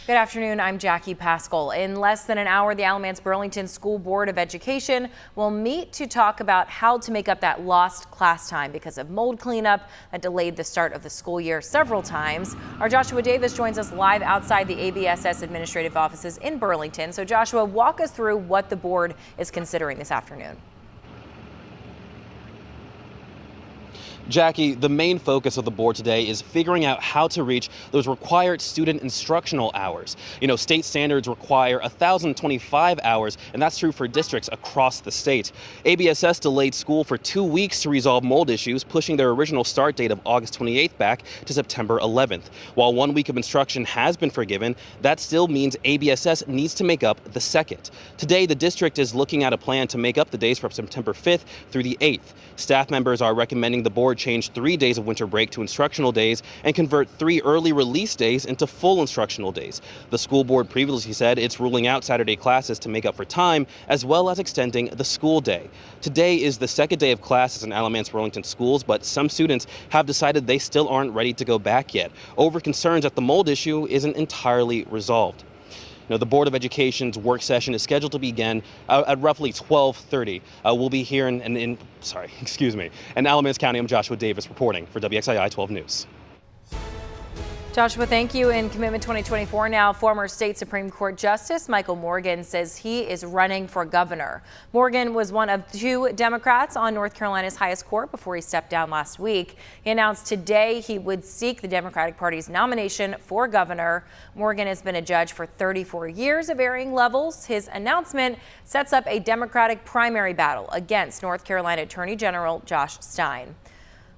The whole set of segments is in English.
Good afternoon. I'm Jackie Pascal. In less than an hour, the Alamance Burlington School Board of Education will meet to talk about how to make up that lost class time because of mold cleanup that delayed the start of the school year several times. Our Joshua Davis joins us live outside the ABSS administrative offices in Burlington. So Joshua, walk us through what the board is considering this afternoon. Jackie, the main focus of the board today is figuring out how to reach those required student instructional hours. State standards require 1,025 hours, and that's true for districts across the state. ABSS delayed school for 2 weeks to resolve mold issues, pushing their original start date of August 28th back to September 11th. While 1 week of instruction has been forgiven, that still means ABSS needs to make up the second. Today, the district is looking at a plan to make up the days from September 5th through the 8th. Staff members are recommending the board change 3 days of winter break to instructional days and convert 3 early release days into full instructional days. The school board previously said it's ruling out Saturday classes to make up for time, as well as extending the school day. Today is the second day of classes in Alamance Burlington schools, but some students have decided they still aren't ready to go back yet, over concerns that the mold issue isn't entirely resolved. The Board of Education's work session is scheduled to begin at roughly 12:30. We'll be here in Alamance County. I'm Joshua Davis reporting for WXII 12 News. Joshua, thank you. In Commitment 2024 now, former state Supreme Court Justice Michael Morgan says he is running for governor. Morgan was one of 2 Democrats on North Carolina's highest court before he stepped down last week. He announced today he would seek the Democratic Party's nomination for governor. Morgan has been a judge for 34 years at varying levels. His announcement sets up a Democratic primary battle against North Carolina Attorney General Josh Stein.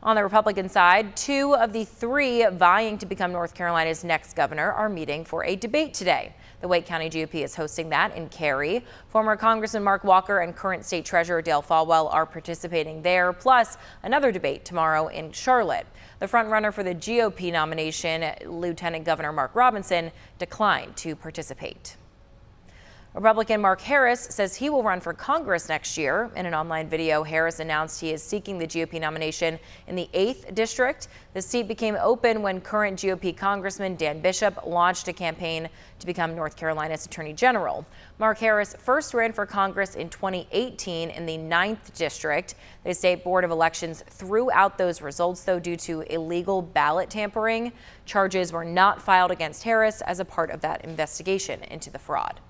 On the Republican side, 2 of the 3 vying to become North Carolina's next governor are meeting for a debate today. The Wake County GOP is hosting that in Cary. Former Congressman Mark Walker and current state treasurer Dale Folwell are participating there, plus another debate tomorrow in Charlotte. The frontrunner for the GOP nomination, Lieutenant Governor Mark Robinson, declined to participate. Republican Mark Harris says he will run for Congress next year. In an online video, Harris announced he is seeking the GOP nomination in the 8th District. The seat became open when current GOP Congressman Dan Bishop launched a campaign to become North Carolina's Attorney General. Mark Harris first ran for Congress in 2018 in the 9th District. The State Board of Elections threw out those results, though, due to illegal ballot tampering. Charges were not filed against Harris as a part of that investigation into the fraud.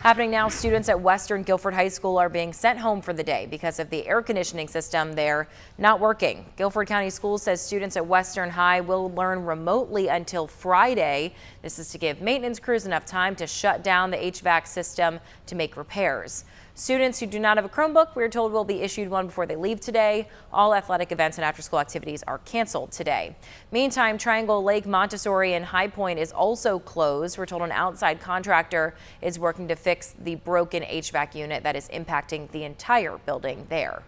Happening now, students at Western Guilford High School are being sent home for the day because of the air conditioning system there not working. Guilford County Schools says students at Western High will learn remotely until Friday. This is to give maintenance crews enough time to shut down the HVAC system to make repairs. Students who do not have a Chromebook, we're told, will be issued one before they leave today. All athletic events and after-school activities are canceled today. Meantime, Triangle Lake Montessori and High Point is also closed. We're told an outside contractor is working to fix the broken HVAC unit that is impacting the entire building there.